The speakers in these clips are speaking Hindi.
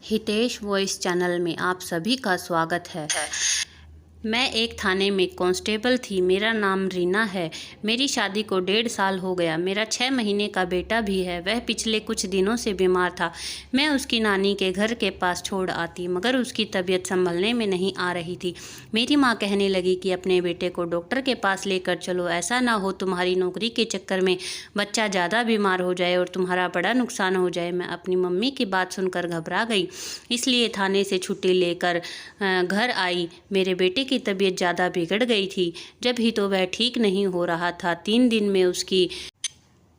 हितेश वॉइस चैनल में आप सभी का स्वागत है। मैं एक थाने में कांस्टेबल थी। मेरा नाम रीना है। मेरी शादी को 1.5 साल हो गया। मेरा 6 महीने का बेटा भी है। वह पिछले कुछ दिनों से बीमार था। मैं उसकी नानी के घर के पास छोड़ आती, मगर उसकी तबीयत संभलने में नहीं आ रही थी। मेरी माँ कहने लगी कि अपने बेटे को डॉक्टर के पास लेकर चलो, ऐसा ना हो तुम्हारी नौकरी के चक्कर में बच्चा ज़्यादा बीमार हो जाए और तुम्हारा बड़ा नुकसान हो जाए। मैं अपनी मम्मी की बात सुनकर घबरा गई, इसलिए थाने से छुट्टी लेकर घर आई। मेरे बेटे की तबीयत ज़्यादा बिगड़ गई थी। जब ही तो वह ठीक नहीं हो रहा था। 3 दिन में उसकी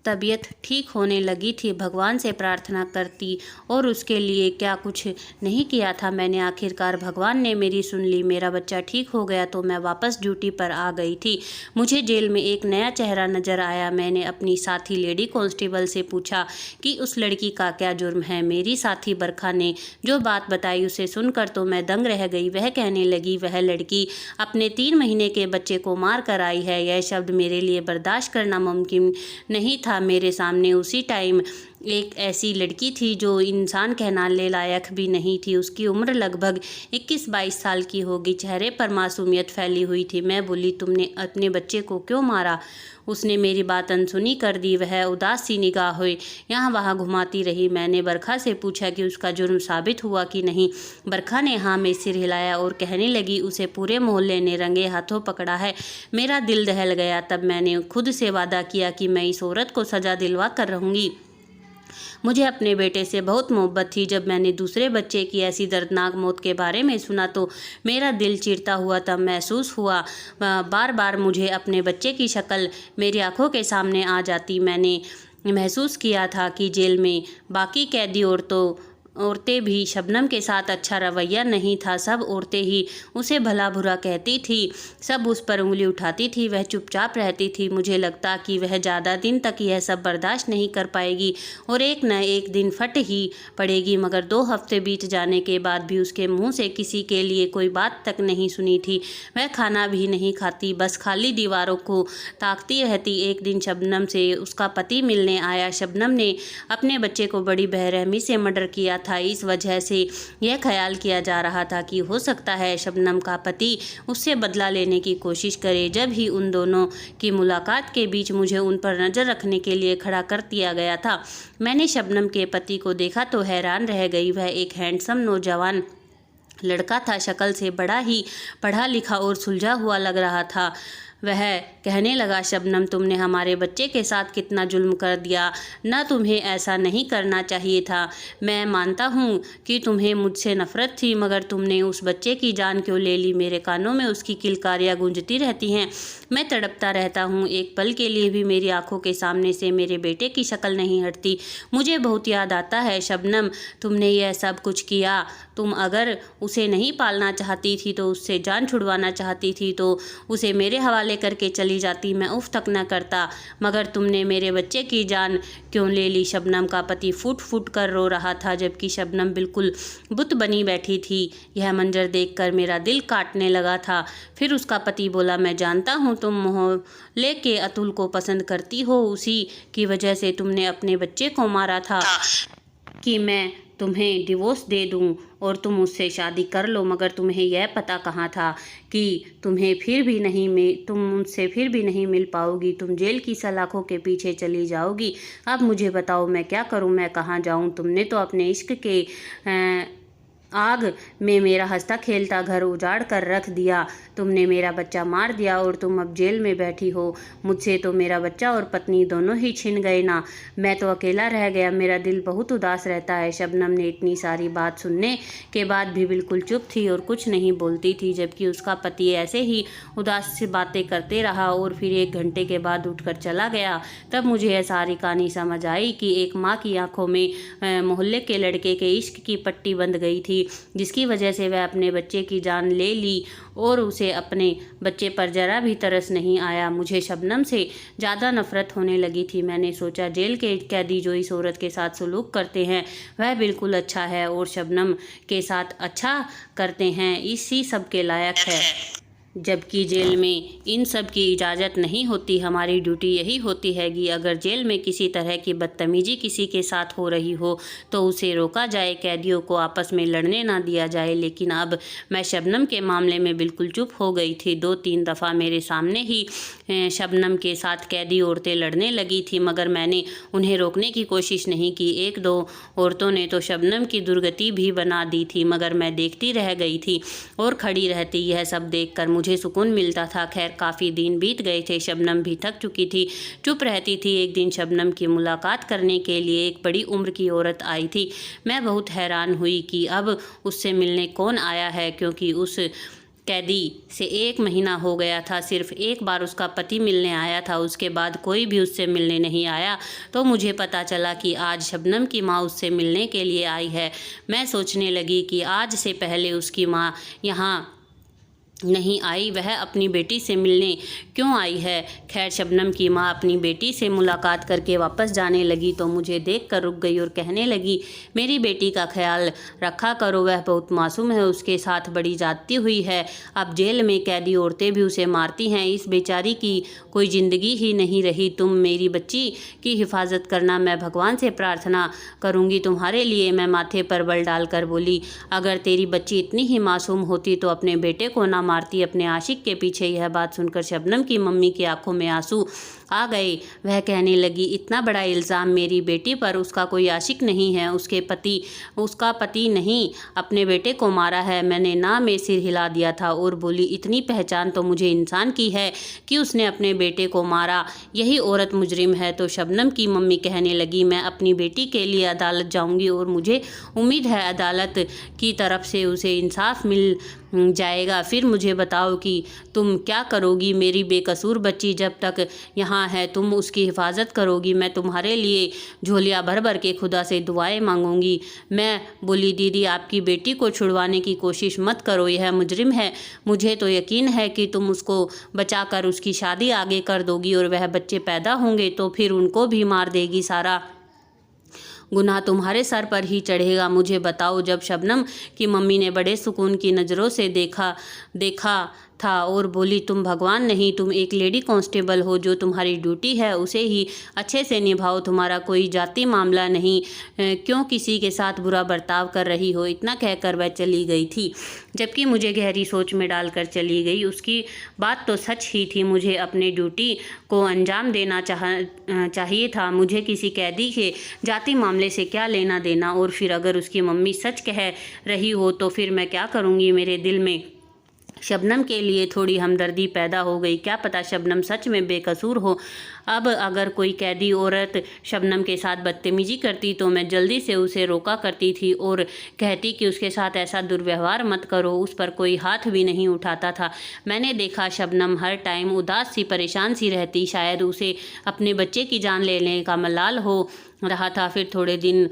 तबीयत ठीक होने लगी थी। भगवान से प्रार्थना करती और उसके लिए क्या कुछ नहीं किया था मैंने। आखिरकार भगवान ने मेरी सुन ली। मेरा बच्चा ठीक हो गया तो मैं वापस ड्यूटी पर आ गई थी। मुझे जेल में एक नया चेहरा नज़र आया। मैंने अपनी साथी लेडी कांस्टेबल से पूछा कि उस लड़की का क्या जुर्म है। मेरी साथी बरखा ने जो बात बताई उसे सुनकर तो मैं दंग रह गई। वह कहने लगी वह लड़की अपने 3 महीने के बच्चे को मार कर आई है। यह शब्द मेरे लिए बर्दाश्त करना मुमकिन नहीं था। मेरे सामने उसी टाइम एक ऐसी लड़की थी जो इंसान कहलाने लायक भी नहीं थी। उसकी उम्र लगभग 21-22 साल की होगी। चेहरे पर मासूमियत फैली हुई थी। मैं बोली, तुमने अपने बच्चे को क्यों मारा? उसने मेरी बात अनसुनी कर दी। वह उदास सी निगाहें यहाँ वहाँ घुमाती रही। मैंने बरखा से पूछा कि उसका जुर्म साबित हुआ कि नहीं। बरखा ने हाँ में सिर हिलाया और कहने लगी, उसे पूरे मोहल्ले ने रंगे हाथों पकड़ा है। मेरा दिल दहल गया। तब मैंने खुद से वादा किया कि मैं इस औरत को सज़ा दिलवा कर रहूँगी। मुझे अपने बेटे से बहुत मोहब्बत थी। जब मैंने दूसरे बच्चे की ऐसी दर्दनाक मौत के बारे में सुना तो मेरा दिल चीरता हुआ। तब महसूस हुआ बार बार मुझे अपने बच्चे की शक्ल मेरी आंखों के सामने आ जाती। मैंने महसूस किया था कि जेल में बाकी कैदी औरतें भी शबनम के साथ अच्छा रवैया नहीं था। सब औरतें ही उसे भला बुरा कहती थी, सब उस पर उंगली उठाती थी। वह चुपचाप रहती थी। मुझे लगता कि वह ज़्यादा दिन तक यह सब बर्दाश्त नहीं कर पाएगी और एक न एक दिन फट ही पड़ेगी। मगर 2 हफ्ते बीत जाने के बाद भी उसके मुंह से किसी के लिए कोई बात तक नहीं सुनी थी। वह खाना भी नहीं खाती, बस खाली दीवारों को ताकती रहती। एक दिन शबनम से उसका पति मिलने आया। शबनम ने अपने बच्चे को बड़ी बेरहमी से मर्डर किया था। इस वजह से यह ख्याल किया जा रहा था कि हो सकता है शबनम का पति उससे बदला लेने की कोशिश करे। जब ही उन दोनों की मुलाकात के बीच मुझे उन पर नज़र रखने के लिए खड़ा कर दिया गया था। मैंने शबनम के पति को देखा तो हैरान रह गई। वह एक हैंडसम नौजवान लड़का था। शक्ल से बड़ा ही पढ़ा लिखा और सुलझा हुआ लग रहा था। वह कहने लगा, शबनम, तुमने हमारे बच्चे के साथ कितना जुल्म कर दिया। ना तुम्हें ऐसा नहीं करना चाहिए था। मैं मानता हूँ कि तुम्हें मुझसे नफ़रत थी, मगर तुमने उस बच्चे की जान क्यों ले ली? मेरे कानों में उसकी किलकारियाँ गूंजती रहती हैं। मैं तड़पता रहता हूँ। एक पल के लिए भी मेरी आंखों के सामने से मेरे बेटे की शक्ल नहीं हटती। मुझे बहुत याद आता है। शबनम, तुमने यह सब कुछ किया। तुम अगर उसे नहीं पालना चाहती थी तो उससे जान छुड़वाना चाहती थी तो उसे मेरे हवाले करके चली जाती। मैं उफ तक न करता। मगर तुमने मेरे बच्चे की जान क्यों ले ली? शबनम का पति फूट फूट कर रो रहा था, जबकि शबनम बिल्कुल बुत बनी बैठी थी। यह मंजर देखकर मेरा दिल काटने लगा था। फिर उसका पति बोला, मैं जानता हूँ तुम मोहल्ले के अतुल को पसंद करती हो। उसी की वजह से तुमने अपने बच्चे को मारा था कि मैं तुम्हें डिवोर्स दे दूं और तुम उससे शादी कर लो। मगर तुम्हें यह पता कहाँ था कि तुम मुझसे फिर भी नहीं मिल पाओगी। तुम जेल की सलाखों के पीछे चली जाओगी। अब मुझे बताओ मैं क्या करूं, मैं कहाँ जाऊं? तुमने तो अपने इश्क के आग में मेरा हंसता खेलता घर उजाड़ कर रख दिया। तुमने मेरा बच्चा मार दिया और तुम अब जेल में बैठी हो। मुझसे तो मेरा बच्चा और पत्नी दोनों ही छिन गए ना। मैं तो अकेला रह गया। मेरा दिल बहुत उदास रहता है। शबनम ने इतनी सारी बात सुनने के बाद भी बिल्कुल चुप थी और कुछ नहीं बोलती थी, जबकि उसका पति ऐसे ही उदास सी बातें करते रहा और फिर 1 घंटे के बाद उठकर चला गया। तब मुझे यह सारी कहानी समझ आई कि एक माँ की आंखों में मोहल्ले के लड़के के इश्क की पट्टी बंध गई थी, जिसकी वजह से वह अपने बच्चे की जान ले ली और उसे अपने बच्चे पर जरा भी तरस नहीं आया। मुझे शबनम से ज़्यादा नफरत होने लगी थी। मैंने सोचा, जेल के कैदी जो इस औरत के साथ सलूक करते हैं वह बिल्कुल अच्छा है और शबनम के साथ अच्छा करते हैं, इसी सब के लायक है। जबकि जेल में इन सब की इजाज़त नहीं होती। हमारी ड्यूटी यही होती है कि अगर जेल में किसी तरह की बदतमीजी किसी के साथ हो रही हो तो उसे रोका जाए, कैदियों को आपस में लड़ने ना दिया जाए। लेकिन अब मैं शबनम के मामले में बिल्कुल चुप हो गई थी। 2-3 दफ़ा मेरे सामने ही शबनम के साथ कैदी औरतें लड़ने लगी थी, मगर मैंने उन्हें रोकने की कोशिश नहीं की। 1-2 औरतों ने तो शबनम की दुर्गति भी बना दी थी, मगर मैं देखती रह गई थी और खड़ी रहती। यह सब देखकर मुझे सुकून मिलता था। खैर, काफ़ी दिन बीत गए थे। शबनम भी थक चुकी थी, चुप रहती थी। एक दिन शबनम की मुलाकात करने के लिए एक बड़ी उम्र की औरत आई थी। मैं बहुत हैरान हुई कि अब उससे मिलने कौन आया है, क्योंकि उस कैदी से 1 महीना हो गया था। सिर्फ एक बार उसका पति मिलने आया था, उसके बाद कोई भी उससे मिलने नहीं आया। तो मुझे पता चला कि आज शबनम की माँ उससे मिलने के लिए आई है। मैं सोचने लगी कि आज से पहले उसकी माँ यहाँ नहीं आई, वह अपनी बेटी से मिलने क्यों आई है। खैर, शबनम की माँ अपनी बेटी से मुलाकात करके वापस जाने लगी तो मुझे देखकर रुक गई और कहने लगी, मेरी बेटी का ख्याल रखा करो, वह बहुत मासूम है, उसके साथ बड़ी जाती हुई है। अब जेल में कैदी औरतें भी उसे मारती हैं, इस बेचारी की कोई ज़िंदगी ही नहीं रही। तुम मेरी बच्ची की हिफाजत करना, मैं भगवान से प्रार्थना करूँगी तुम्हारे लिए। मैं माथे पर बल डालकर बोली, अगर तेरी बच्ची इतनी ही मासूम होती तो अपने बेटे को ना मारती अपने आशिक के पीछे। यह बात सुनकर शबनम की मम्मी की आंखों में आंसू आ गए। वह कहने लगी, इतना बड़ा इल्ज़ाम मेरी बेटी पर, उसका कोई आशिक नहीं है, उसका पति नहीं अपने बेटे को मारा है। मैंने ना में सिर हिला दिया था और बोली, इतनी पहचान तो मुझे इंसान की है कि उसने अपने बेटे को मारा, यही औरत मुजरिम है। तो शबनम की मम्मी कहने लगी, मैं अपनी बेटी के लिए अदालत जाऊंगी और मुझे उम्मीद है अदालत की तरफ से उसे इंसाफ मिल जाएगा। फिर मुझे बताओ कि तुम क्या करोगी। मेरी बेकसूर बच्ची जब तक यहाँ है तुम उसकी हिफाजत करोगी। मैं तुम्हारे लिए झोलियाँ भर भर के खुदा से दुआएं मांगूंगी। मैं बोली, दीदी आपकी बेटी को छुड़वाने की कोशिश मत करो, यह मुजरिम है। मुझे तो यकीन है कि तुम उसको बचाकर उसकी शादी आगे कर दोगी और वह बच्चे पैदा होंगे तो फिर उनको भी मार देगी। सारा गुनाह तुम्हारे सर पर ही चढ़ेगा। मुझे बताओ। जब शबनम की मम्मी ने बड़े सुकून की नज़रों से देखा था और बोली, तुम भगवान नहीं, तुम एक लेडी कांस्टेबल हो, जो तुम्हारी ड्यूटी है उसे ही अच्छे से निभाओ, तुम्हारा कोई जाति मामला नहीं, क्यों किसी के साथ बुरा बर्ताव कर रही हो। इतना कहकर वह चली गई थी, जबकि मुझे गहरी सोच में डालकर चली गई। उसकी बात तो सच ही थी, मुझे अपने ड्यूटी को अंजाम देना चाहिए था। मुझे किसी कैदी के जाति मामले से क्या लेना देना। और फिर अगर उसकी मम्मी सच कह रही हो तो फिर मैं क्या करूँगी। मेरे दिल में शबनम के लिए थोड़ी हमदर्दी पैदा हो गई। क्या पता शबनम सच में बेकसूर हो। अब अगर कोई कैदी औरत शबनम के साथ बदतमीजी करती तो मैं जल्दी से उसे रोका करती थी और कहती कि उसके साथ ऐसा दुर्व्यवहार मत करो। उस पर कोई हाथ भी नहीं उठाता था। मैंने देखा शबनम हर टाइम उदास सी, परेशान सी रहती। शायद उसे अपने बच्चे की जान लेने का मलाल हो रहा था। फिर थोड़े दिन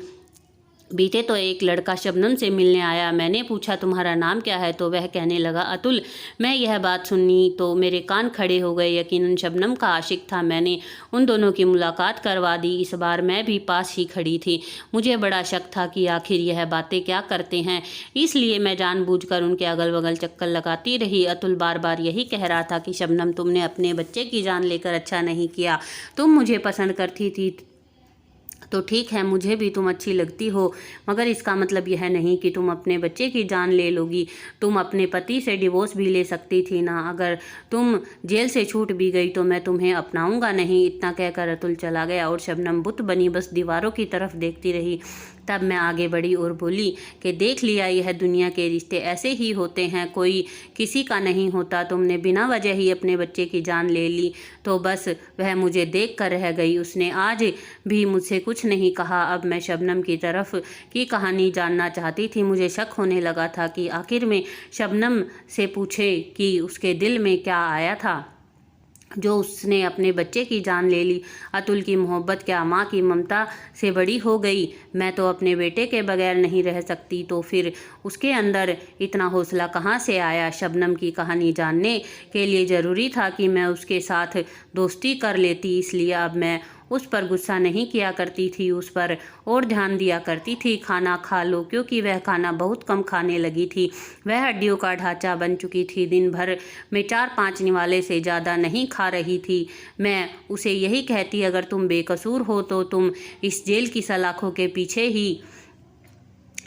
बीते तो एक लड़का शबनम से मिलने आया। मैंने पूछा, तुम्हारा नाम क्या है? तो वह कहने लगा, अतुल। मैं यह बात सुनी तो मेरे कान खड़े हो गए। यकीनन शबनम का आशिक था। मैंने उन दोनों की मुलाकात करवा दी। इस बार मैं भी पास ही खड़ी थी। मुझे बड़ा शक था कि आखिर यह बातें क्या करते हैं, इसलिए मैं जानबूझकर उनके अगल बगल चक्कर लगाती रही। अतुल बार बार यही कह रहा था कि शबनम, तुमने अपने बच्चे की जान लेकर अच्छा नहीं किया। तुम मुझे पसंद करती थी तो ठीक है, मुझे भी तुम अच्छी लगती हो, मगर इसका मतलब यह नहीं कि तुम अपने बच्चे की जान ले लोगी। तुम अपने पति से डिवोर्स भी ले सकती थी ना। अगर तुम जेल से छूट भी गई तो मैं तुम्हें अपनाऊंगा नहीं। इतना कहकर अतुल चला गया और शबनम बुत बनी बस दीवारों की तरफ देखती रही। तब मैं आगे बढ़ी और बोली कि देख लिया, यह दुनिया के रिश्ते ऐसे ही होते हैं, कोई किसी का नहीं होता। तुमने बिना वजह ही अपने बच्चे की जान ले ली। तो बस वह मुझे देख कर रह गई। उसने आज भी मुझसे कुछ नहीं कहा। अब मैं शबनम की तरफ की कहानी जानना चाहती थी। मुझे शक होने लगा था कि आखिर में शबनम से पूछे कि उसके दिल में क्या आया था जो उसने अपने बच्चे की जान ले ली। अतुल की मोहब्बत क्या माँ की ममता से बड़ी हो गई? मैं तो अपने बेटे के बगैर नहीं रह सकती, तो फिर उसके अंदर इतना हौसला कहाँ से आया? शबनम की कहानी जानने के लिए ज़रूरी था कि मैं उसके साथ दोस्ती कर लेती, इसलिए अब मैं उस पर गुस्सा नहीं किया करती थी, उस पर और ध्यान दिया करती थी। खाना खा लो, क्योंकि वह खाना बहुत कम खाने लगी थी। वह हड्डियों का ढांचा बन चुकी थी, दिन भर में 4-5 निवाले से ज़्यादा नहीं खा रही थी। मैं उसे यही कहती, अगर तुम बेकसूर हो तो तुम इस जेल की सलाखों के पीछे ही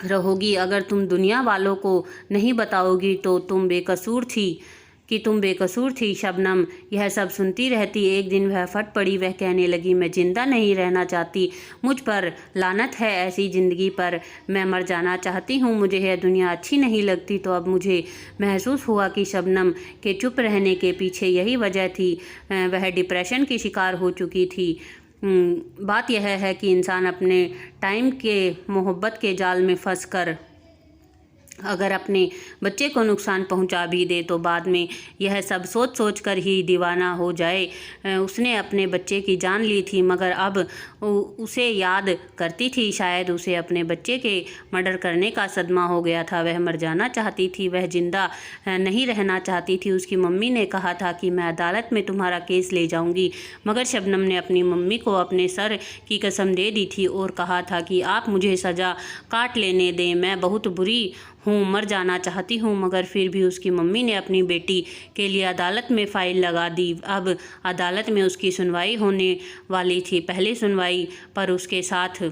रहोगी। अगर तुम दुनिया वालों को नहीं बताओगी तो तुम बेकसूर थी। शबनम यह सब सुनती रहती। एक दिन वह फट पड़ी। वह कहने लगी, मैं जिंदा नहीं रहना चाहती, मुझ पर लानत है ऐसी ज़िंदगी पर। मैं मर जाना चाहती हूँ, मुझे यह दुनिया अच्छी नहीं लगती। तो अब मुझे महसूस हुआ कि शबनम के चुप रहने के पीछे यही वजह थी। वह डिप्रेशन की शिकार हो चुकी थी। बात यह है कि इंसान अपने टाइम के मोहब्बत के जाल में फंसकर अगर अपने बच्चे को नुकसान पहुंचा भी दे तो बाद में यह सब सोच कर ही दीवाना हो जाए। उसने अपने बच्चे की जान ली थी, मगर अब उसे याद करती थी। शायद उसे अपने बच्चे के मर्डर करने का सदमा हो गया था। वह मर जाना चाहती थी, वह जिंदा नहीं रहना चाहती थी। उसकी मम्मी ने कहा था कि मैं अदालत में तुम्हारा केस ले जाऊंगी, मगर शबनम ने अपनी मम्मी को अपने सर की कसम दे दी थी और कहा था कि आप मुझे सज़ा काट लेने दें, मैं बहुत बुरी हूँ, मर जाना चाहती हूँ। मगर फिर भी उसकी मम्मी ने अपनी बेटी के लिए अदालत में फ़ाइल लगा दी। अब अदालत में उसकी सुनवाई होने वाली थी। पहली सुनवाई पर उसके साथ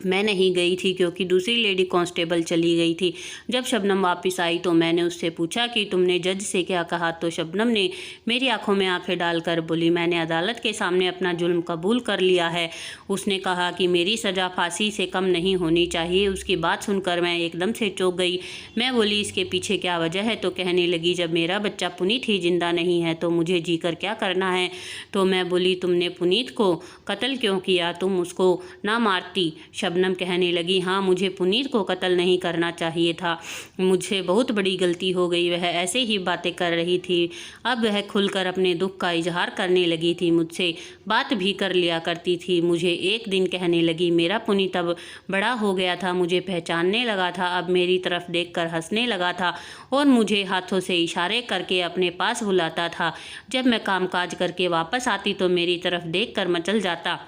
मैं नहीं गई थी, क्योंकि दूसरी लेडी कांस्टेबल चली गई थी। जब शबनम वापस आई तो मैंने उससे पूछा कि तुमने जज से क्या कहा। तो शबनम ने मेरी आंखों में आंखें डालकर बोली, मैंने अदालत के सामने अपना जुल्म कबूल कर लिया है। उसने कहा कि मेरी सज़ा फांसी से कम नहीं होनी चाहिए। उसकी बात सुनकर मैं एकदम से चौंक गई। मैं बोली, इसके पीछे क्या वजह है? तो कहने लगी, जब मेरा बच्चा पुनीत ही जिंदा नहीं है तो मुझे जीकर क्या करना है? तो मैं बोली, तुमने पुनीत को कत्ल क्यों किया? तुम उसको ना मारती। शबनम कहने लगी, हाँ, मुझे पुनीत को कत्ल नहीं करना चाहिए था, मुझसे बहुत बड़ी गलती हो गई। वह ऐसे ही बातें कर रही थी। अब वह खुलकर अपने दुख का इजहार करने लगी थी। मुझसे बात भी कर लिया करती थी। मुझे एक दिन कहने लगी, मेरा पुनीत अब बड़ा हो गया था, मुझे पहचानने लगा था, अब मेरी तरफ देखकर हंसने लगा था और मुझे हाथों से इशारे करके अपने पास बुलाता था। जब मैं कामकाज करके वापस आती तो मेरी तरफ देखकर मचल जाता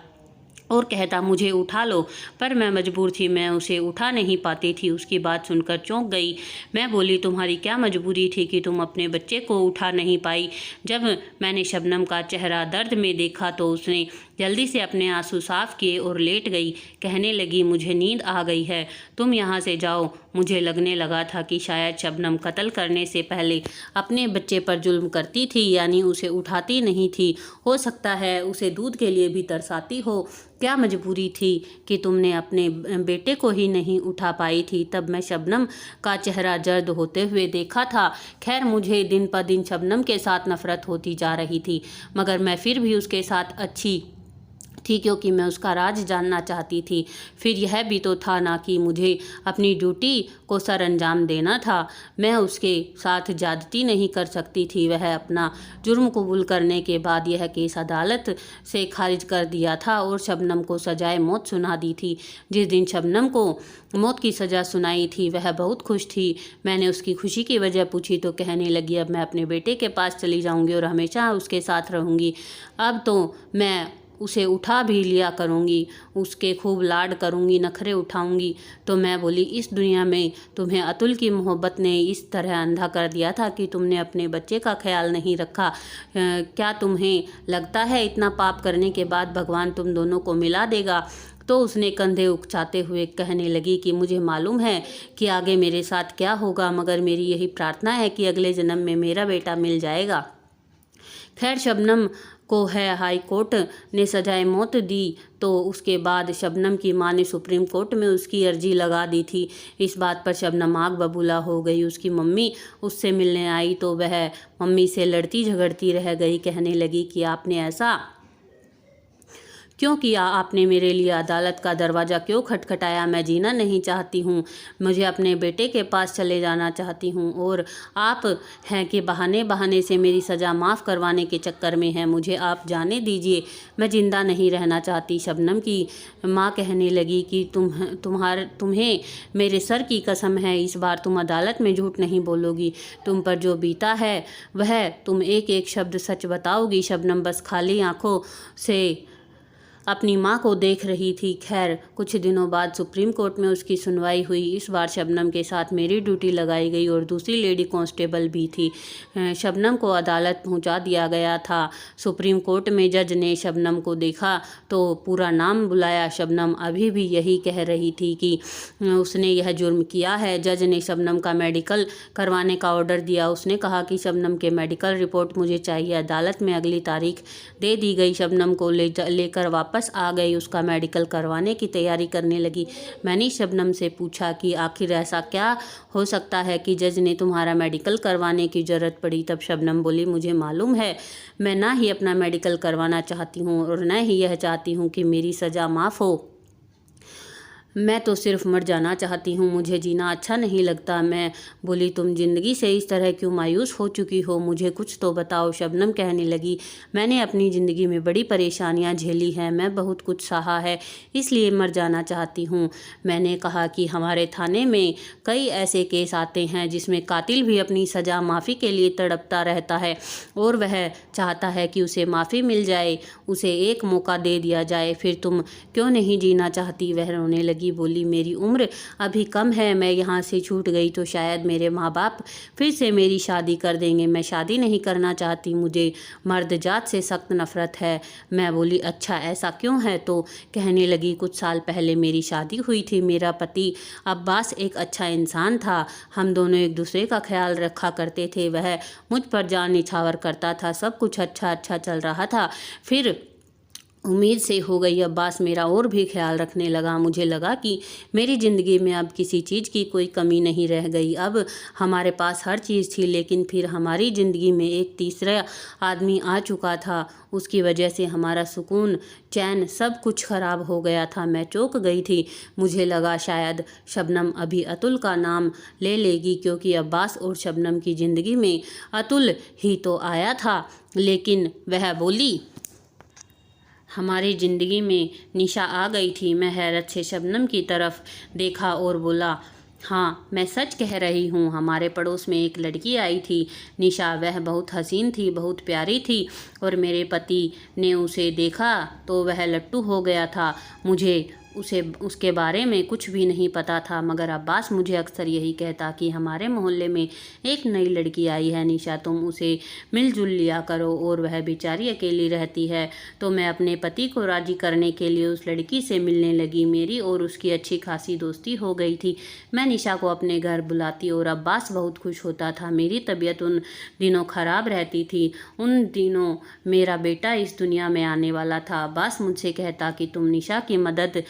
और कहता, मुझे उठा लो, पर मैं मजबूर थी, मैं उसे उठा नहीं पाती थी। उसकी बात सुनकर चौंक गई। मैं बोली, तुम्हारी क्या मजबूरी थी कि तुम अपने बच्चे को उठा नहीं पाई? जब मैंने शबनम का चेहरा दर्द में देखा तो उसने जल्दी से अपने आंसू साफ किए और लेट गई। कहने लगी, मुझे नींद आ गई है, तुम यहाँ से जाओ। मुझे लगने लगा था कि शायद शबनम कत्ल करने से पहले अपने बच्चे पर जुल्म करती थी, यानी उसे उठाती नहीं थी। हो सकता है उसे दूध के लिए भी तरसाती हो। क्या मजबूरी थी कि तुमने अपने बेटे को ही नहीं उठा पाई थी? तब मैं शबनम का चेहरा जर्द होते हुए देखा था। खैर, मुझे दिन पर दिन शबनम के साथ नफरत होती जा रही थी, मगर मैं फिर भी उसके साथ अच्छी थी, क्योंकि मैं उसका राज जानना चाहती थी। फिर यह भी तो था ना कि मुझे अपनी ड्यूटी को सर अंजाम देना था। मैं उसके साथ ज्यादती नहीं कर सकती थी। वह अपना जुर्म कबूल करने के बाद यह केस अदालत से खारिज कर दिया था और शबनम को सजाए मौत सुना दी थी। जिस दिन शबनम को मौत की सज़ा सुनाई थी वह बहुत खुश थी। मैंने उसकी खुशी की वजह पूछी तो कहने लगी, अब मैं अपने बेटे के पास चली जाऊंगी और हमेशा उसके साथ रहूंगी। अब तो मैं उसे उठा भी लिया करूँगी, उसके खूब लाड करूँगी, नखरे उठाऊँगी। तो मैं बोली, इस दुनिया में तुम्हें अतुल की मोहब्बत ने इस तरह अंधा कर दिया था कि तुमने अपने बच्चे का ख्याल नहीं रखा। क्या तुम्हें लगता है इतना पाप करने के बाद भगवान तुम दोनों को मिला देगा? तो उसने कंधे उकसाते हुए कहने लगी कि मुझे मालूम है कि आगे मेरे साथ क्या होगा, मगर मेरी यही प्रार्थना है कि अगले जन्म में मेरा बेटा मिल जाएगा। खैर, शबनम को है हाई कोर्ट ने सजाए मौत दी, तो उसके बाद शबनम की मां ने सुप्रीम कोर्ट में उसकी अर्जी लगा दी थी। इस बात पर शबनम आग बबूला हो गई। उसकी मम्मी उससे मिलने आई तो वह मम्मी से लड़ती झगड़ती रह गई। कहने लगी कि आपने ऐसा क्यों किया? आपने मेरे लिए अदालत का दरवाज़ा क्यों खटखटाया? मैं जीना नहीं चाहती हूँ, मुझे अपने बेटे के पास चले जाना चाहती हूँ, और आप हैं कि बहाने बहाने से मेरी सज़ा माफ़ करवाने के चक्कर में हैं। मुझे आप जाने दीजिए, मैं ज़िंदा नहीं रहना चाहती। शबनम की माँ कहने लगी कि तुम्हें मेरे सर की कसम है, इस बार तुम अदालत में झूठ नहीं बोलोगी। तुम पर जो बीता है वह तुम एक एक शब्द सच बताओगी। शबनम बस खाली आंखों से अपनी माँ को देख रही थी। खैर, कुछ दिनों बाद सुप्रीम कोर्ट में उसकी सुनवाई हुई। इस बार शबनम के साथ मेरी ड्यूटी लगाई गई और दूसरी लेडी कांस्टेबल भी थी। शबनम को अदालत पहुंचा दिया गया था। सुप्रीम कोर्ट में जज ने शबनम को देखा तो पूरा नाम बुलाया। शबनम अभी भी यही कह रही थी कि उसने यह जुर्म किया है। जज ने शबनम का मेडिकल करवाने का ऑर्डर दिया। उसने कहा कि शबनम के मेडिकल रिपोर्ट मुझे चाहिए। अदालत में अगली तारीख दे दी गई। शबनम को लेकर वापस आ गई। उसका मेडिकल करवाने की तैयारी करने लगी। मैंने शबनम से पूछा कि आखिर ऐसा क्या हो सकता है कि जज ने तुम्हारा मेडिकल करवाने की ज़रूरत पड़ी। तब शबनम बोली, मुझे मालूम है, मैं ना ही अपना मेडिकल करवाना चाहती हूँ और न ही यह चाहती हूँ कि मेरी सज़ा माफ़ हो। मैं तो सिर्फ मर जाना चाहती हूँ, मुझे जीना अच्छा नहीं लगता। मैं बोली, तुम ज़िंदगी से इस तरह क्यों मायूस हो चुकी हो, मुझे कुछ तो बताओ। शबनम कहने लगी, मैंने अपनी ज़िंदगी में बड़ी परेशानियाँ झेली हैं, मैं बहुत कुछ सहा है, इसलिए मर जाना चाहती हूँ। मैंने कहा कि हमारे थाने में कई ऐसे केस आते हैं जिसमें कातिल भी अपनी सज़ा माफ़ी के लिए तड़पता रहता है और वह चाहता है कि उसे माफ़ी मिल जाए, उसे एक मौका दे दिया जाए। फिर तुम क्यों नहीं जीना चाहती? वह रोने लगी। बोली, मेरी उम्र अभी कम है, मैं यहाँ से छूट गई तो शायद मेरे माँ बाप फिर से मेरी शादी कर देंगे। मैं शादी नहीं करना चाहती, मुझे मर्द जात से सख्त नफरत है। मैं बोली, अच्छा ऐसा क्यों है? तो कहने लगी, कुछ साल पहले मेरी शादी हुई थी। मेरा पति अब्बास एक अच्छा इंसान था, हम दोनों एक दूसरे का ख्याल रखा करते थे। वह मुझ पर जान निछावर करता था, सब कुछ अच्छा चल रहा था। फिर उम्मीद से हो गई, अब्बास मेरा और भी ख्याल रखने लगा। मुझे लगा कि मेरी ज़िंदगी में अब किसी चीज़ की कोई कमी नहीं रह गई। अब हमारे पास हर चीज़ थी, लेकिन फिर हमारी ज़िंदगी में एक तीसरा आदमी आ चुका था। उसकी वजह से हमारा सुकून, चैन, सब कुछ ख़राब हो गया था। मैं चौंक गई थी। मुझे लगा शायद शबनम अभी अतुल का नाम ले लेगी, क्योंकि अब्बास और शबनम की ज़िंदगी में अतुल ही तो आया था। लेकिन वह बोली, हमारी ज़िंदगी में निशा आ गई थी। मैं हैरत से शबनम की तरफ देखा और बोला, हाँ, मैं सच कह रही हूँ। हमारे पड़ोस में एक लड़की आई थी, निशा। वह बहुत हसीन थी, बहुत प्यारी थी और मेरे पति ने उसे देखा तो वह लट्टू हो गया था। मुझे उसके बारे में कुछ भी नहीं पता था, मगर अब्बास मुझे अक्सर यही कहता कि हमारे मोहल्ले में एक नई लड़की आई है निशा, तुम उसे मिलजुल लिया करो, और वह बेचारी अकेली रहती है। तो मैं अपने पति को राज़ी करने के लिए उस लड़की से मिलने लगी। मेरी और उसकी अच्छी खासी दोस्ती हो गई थी। मैं निशा को अपने घर बुलाती और अब्बास बहुत खुश होता था। मेरी तबीयत उन दिनों ख़राब रहती थी। उन दिनों मेरा बेटा इस दुनिया में आने वाला था। अब्बास मुझसे कहता कि तुम निशा की मदद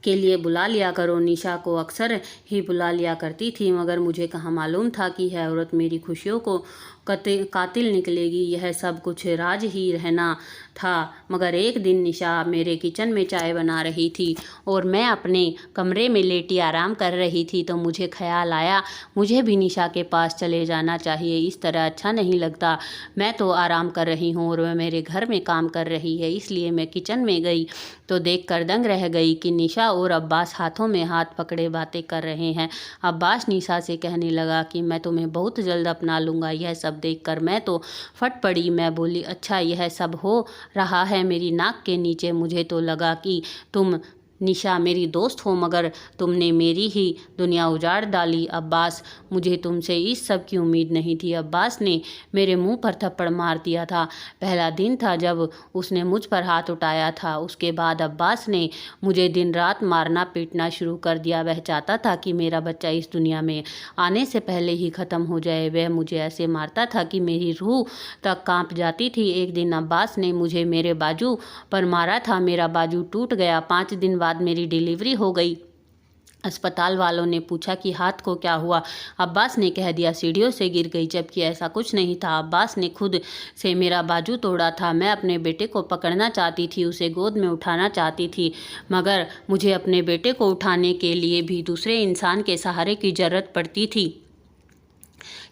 के लिए बुला लिया करो। निशा को अक्सर ही बुला लिया करती थी, मगर मुझे कहाँ मालूम था कि यह औरत मेरी खुशियों को कातिल निकलेगी। यह सब कुछ राज ही रहना था। मगर एक दिन निशा मेरे किचन में चाय बना रही थी और मैं अपने कमरे में लेटी आराम कर रही थी, तो मुझे ख्याल आया मुझे भी निशा के पास चले जाना चाहिए। इस तरह अच्छा नहीं लगता। मैं तो आराम कर रही हूँ और वह मेरे घर में काम कर रही है। इसलिए मैं किचन में गई तो देखकर दंग रह गई कि निशा और अब्बास हाथों में हाथ पकड़े बातें कर रहे हैं। अब्बास निशा से कहने लगा कि मैं तुम्हें बहुत जल्द अपना लूँगा। यह सब देखकर मैं तो फट पड़ी। मैं बोली, अच्छा यह सब हो रहा है मेरी नाक के नीचे? मुझे तो लगा कि तुम निशा मेरी दोस्त हो, मगर तुमने मेरी ही दुनिया उजाड़ डाली। अब्बास, मुझे तुमसे इस सब की उम्मीद नहीं थी। अब्बास ने मेरे मुंह पर थप्पड़ मार दिया था। पहला दिन था जब उसने मुझ पर हाथ उठाया था। उसके बाद अब्बास ने मुझे दिन रात मारना पीटना शुरू कर दिया। वह चाहता था कि मेरा बच्चा इस दुनिया में आने से पहले ही ख़त्म हो जाए। वह मुझे ऐसे मारता था कि मेरी रूह तक कांप जाती थी। एक दिन अब्बास ने मुझे मेरे बाजू पर मारा था। मेरा बाजू टूट गया। 5 दिन बाद मेरी डिलीवरी हो गई। अस्पताल वालों ने पूछा कि हाथ को क्या हुआ? अब्बास ने कह दिया सीढ़ियों से गिर गई, जबकि ऐसा कुछ नहीं था। अब्बास ने खुद से मेरा बाजू तोड़ा था। मैं अपने बेटे को पकड़ना चाहती थी, उसे गोद में उठाना चाहती थी, मगर मुझे अपने बेटे को उठाने के लिए भी दूसरे इंसान के सहारे की ज़रूरत पड़ती थी।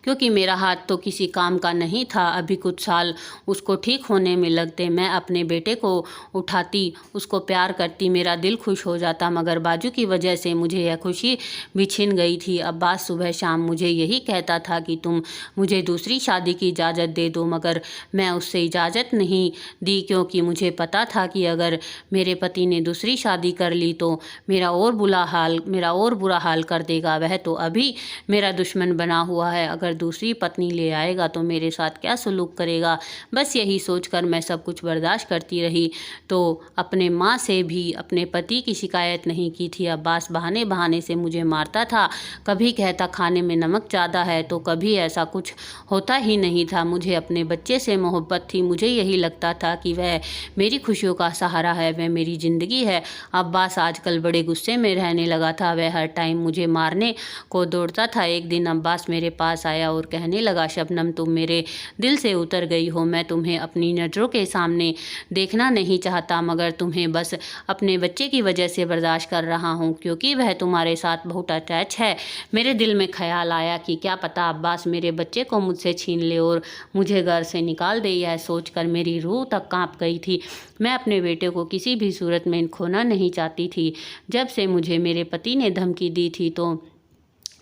क्योंकि मेरा हाथ तो किसी काम का नहीं था। अभी कुछ साल उसको ठीक होने में लगते, मैं अपने बेटे को उठाती, उसको प्यार करती, मेरा दिल खुश हो जाता। मगर बाजू की वजह से मुझे यह खुशी भी छिन गई थी। अब्बास सुबह शाम मुझे यही कहता था कि तुम मुझे दूसरी शादी की इजाज़त दे दो, मगर मैं उससे इजाज़त नहीं दी, क्योंकि मुझे पता था कि अगर मेरे पति ने दूसरी शादी कर ली तो मेरा और बुरा हाल कर देगा। वह तो अभी मेरा दुश्मन बना हुआ है, अगर दूसरी पत्नी ले आएगा तो मेरे साथ क्या सलूक करेगा। बस यही सोचकर मैं सब कुछ बर्दाश्त करती रही। तो अपने माँ से भी अपने पति की शिकायत नहीं की थी। अब्बास बहाने बहाने से मुझे मारता था, कभी कहता खाने में नमक ज़्यादा है, तो कभी ऐसा कुछ होता ही नहीं था। मुझे अपने बच्चे से मोहब्बत थी, मुझे यही लगता था कि वह मेरी खुशियों का सहारा है, वह मेरी ज़िंदगी है। अब्बास आजकल बड़े गुस्से में रहने लगा था, वह हर टाइम मुझे मारने को दौड़ता था। एक दिन अब्बास मेरे पास आया और कहने लगा, शबनम तुम मेरे दिल से उतर गई हो, मैं तुम्हें अपनी नज़रों के सामने देखना नहीं चाहता, मगर तुम्हें बस अपने बच्चे की वजह से बर्दाश्त कर रहा हूँ, क्योंकि वह तुम्हारे साथ बहुत अटैच है। मेरे दिल में ख्याल आया कि क्या पता अब्बास मेरे बच्चे को मुझसे छीन ले और मुझे घर से निकाल दे। यह सोचकर मेरी रूह तक कांप गई थी। मैं अपने बेटे को किसी भी सूरत में खोना नहीं चाहती थी। जब से मुझे मेरे पति ने धमकी दी थी तो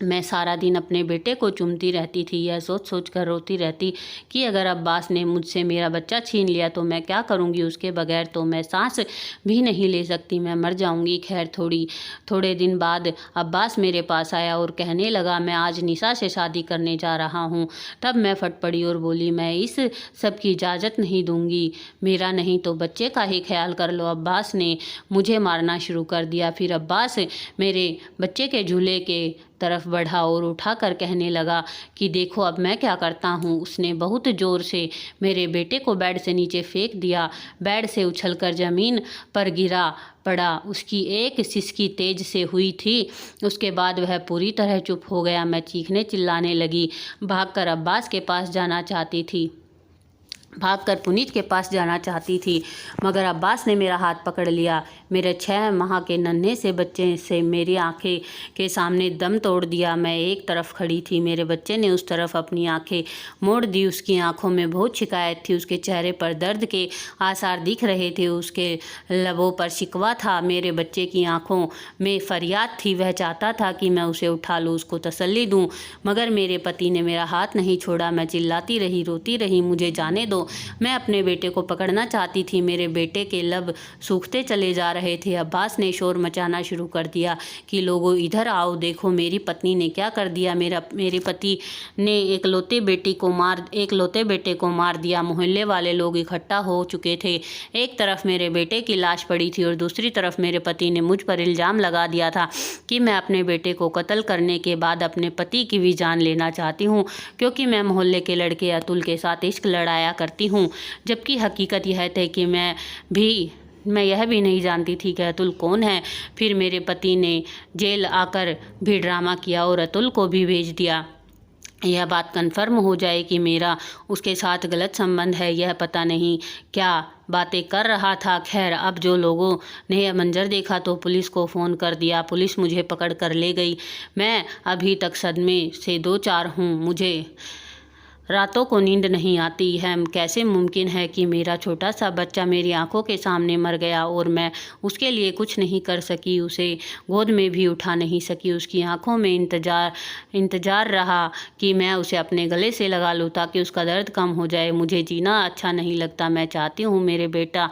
मैं सारा दिन अपने बेटे को चूमती रहती थी। यह सोच सोच कर रोती रहती कि अगर अब्बास ने मुझसे मेरा बच्चा छीन लिया तो मैं क्या करूँगी। उसके बगैर तो मैं सांस भी नहीं ले सकती, मैं मर जाऊँगी। खैर थोड़े दिन बाद अब्बास मेरे पास आया और कहने लगा, मैं आज निशा से शादी करने जा रहा हूँ। तब मैं फट पड़ी और बोली, मैं इस सब की इजाज़त नहीं दूँगी, मेरा नहीं तो बच्चे का ही ख्याल कर लो। अब्बास ने मुझे मारना शुरू कर दिया। फिर अब्बास मेरे बच्चे के झूले के तरफ बढ़ा और उठाकर कहने लगा कि देखो अब मैं क्या करता हूँ। उसने बहुत ज़ोर से मेरे बेटे को बेड से नीचे फेंक दिया। बेड से उछलकर ज़मीन पर गिरा पड़ा। उसकी एक सिसकी तेज से हुई थी, उसके बाद वह पूरी तरह चुप हो गया। मैं चीखने चिल्लाने लगी, भागकर अब्बास के पास जाना चाहती थी, भागकर पुनीत के पास जाना चाहती थी, मगर अब्बास ने मेरा हाथ पकड़ लिया। मेरे 6 माह के नन्हे से बच्चे से मेरी आंखें के सामने दम तोड़ दिया। मैं एक तरफ खड़ी थी, मेरे बच्चे ने उस तरफ अपनी आंखें मोड़ दी। उसकी आंखों में बहुत शिकायत थी, उसके चेहरे पर दर्द के आसार दिख रहे थे, उसके लबों पर शिकवा था। मेरे बच्चे की आंखों में फरियाद थी, वह चाहता था कि मैं उसे उठा लूँ, उसको तसल्ली दूँ, मगर मेरे पति ने मेरा हाथ नहीं छोड़ा। मैं चिल्लाती रही, रोती रही, मुझे जाने दो। मैं अपने बेटे को पकड़ना चाहती थी, मेरे बेटे के लब सूखते चले जा रहे थे। अब्बास ने शोर मचाना शुरू कर दिया कि लोगों इधर आओ, देखो मेरी पत्नी ने क्या कर दिया। मेरे पति ने एक लौते बेटे को मार दिया। मोहल्ले वाले लोग इकट्ठा हो चुके थे। एक तरफ मेरे बेटे की लाश पड़ी थी और दूसरी तरफ मेरे पति ने मुझ पर इल्ज़ाम लगा दिया था कि मैं अपने बेटे को कत्ल करने के बाद अपने पति की भी जान लेना चाहती हूँ, क्योंकि मैं मोहल्ले के लड़के अतुल के साथ इश्क लड़ाया करती हूँ। जबकि हकीकत यह है कि मैं यह भी नहीं जानती थी कि अतुल कौन है। फिर मेरे पति ने जेल आकर भी ड्रामा किया और अतुल को भी भेज दिया। यह बात कन्फर्म हो जाए कि मेरा उसके साथ गलत संबंध है, यह पता नहीं क्या बातें कर रहा था। खैर अब जो लोगों ने यह मंजर देखा तो पुलिस को फ़ोन कर दिया। पुलिस मुझे पकड़ कर ले गई। मैं अभी तक सदमे से 2-4 हूँ। मुझे रातों को नींद नहीं आती है। कैसे मुमकिन है कि मेरा छोटा सा बच्चा मेरी आंखों के सामने मर गया और मैं उसके लिए कुछ नहीं कर सकी, उसे गोद में भी उठा नहीं सकी। उसकी आंखों में इंतज़ार रहा कि मैं उसे अपने गले से लगा लूँ ताकि उसका दर्द कम हो जाए। मुझे जीना अच्छा नहीं लगता। मैं चाहती हूँ मेरे बेटा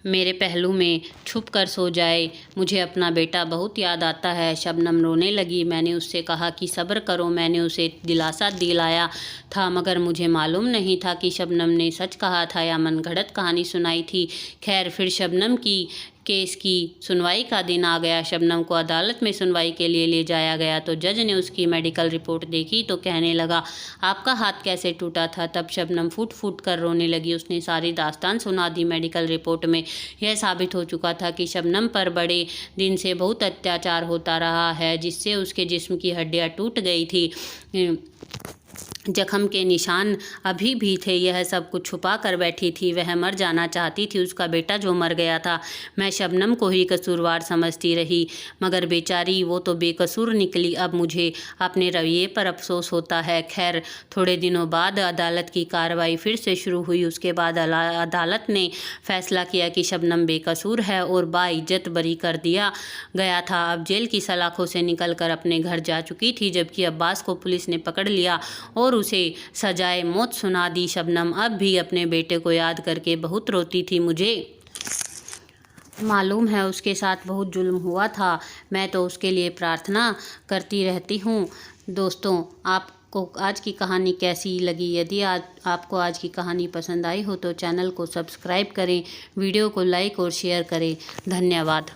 मेरे पहलू में छुप कर सो जाए। मुझे अपना बेटा बहुत याद आता है। शबनम रोने लगी। मैंने उससे कहा कि सब्र करो। मैंने उसे दिलासा दिलाया था, मगर मुझे मालूम नहीं था कि शबनम ने सच कहा था या मनगढ़ंत कहानी सुनाई थी। खैर फिर शबनम की केस की सुनवाई का दिन आ गया। शबनम को अदालत में सुनवाई के लिए ले जाया गया तो जज ने उसकी मेडिकल रिपोर्ट देखी तो कहने लगा, आपका हाथ कैसे टूटा था। तब शबनम फूट फूट कर रोने लगी। उसने सारी दास्तान सुना दी। मेडिकल रिपोर्ट में यह साबित हो चुका था कि शबनम पर बड़े दिन से बहुत अत्याचार होता रहा है, जिससे उसके जिस्म की हड्डियाँ टूट गई थी। जख्म के निशान अभी भी थे। यह सब कुछ छुपा कर बैठी थी। वह मर जाना चाहती थी, उसका बेटा जो मर गया था। मैं शबनम को ही कसूरवार समझती रही, मगर बेचारी वो तो बेकसूर निकली। अब मुझे अपने रवैये पर अफसोस होता है। खैर, थोड़े दिनों बाद अदालत की कार्रवाई फिर से शुरू हुई। उसके बाद अदालत ने फैसला किया कि शबनम बेकसूर है और बाइज्जत बरी कर दिया गया था। अब जेल की सलाखों से निकल कर अपने घर जा चुकी थी, जबकि अब्बास को पुलिस ने पकड़ लिया और उसे सजाए मौत सुना दी। शबनम अब भी अपने बेटे को याद करके बहुत रोती थी। मुझे मालूम है उसके साथ बहुत जुल्म हुआ था। मैं तो उसके लिए प्रार्थना करती रहती हूँ। दोस्तों, आपको आज की कहानी कैसी लगी? यदि आपको आज की कहानी पसंद आई हो तो चैनल को सब्सक्राइब करें, वीडियो को लाइक और शेयर करें। धन्यवाद।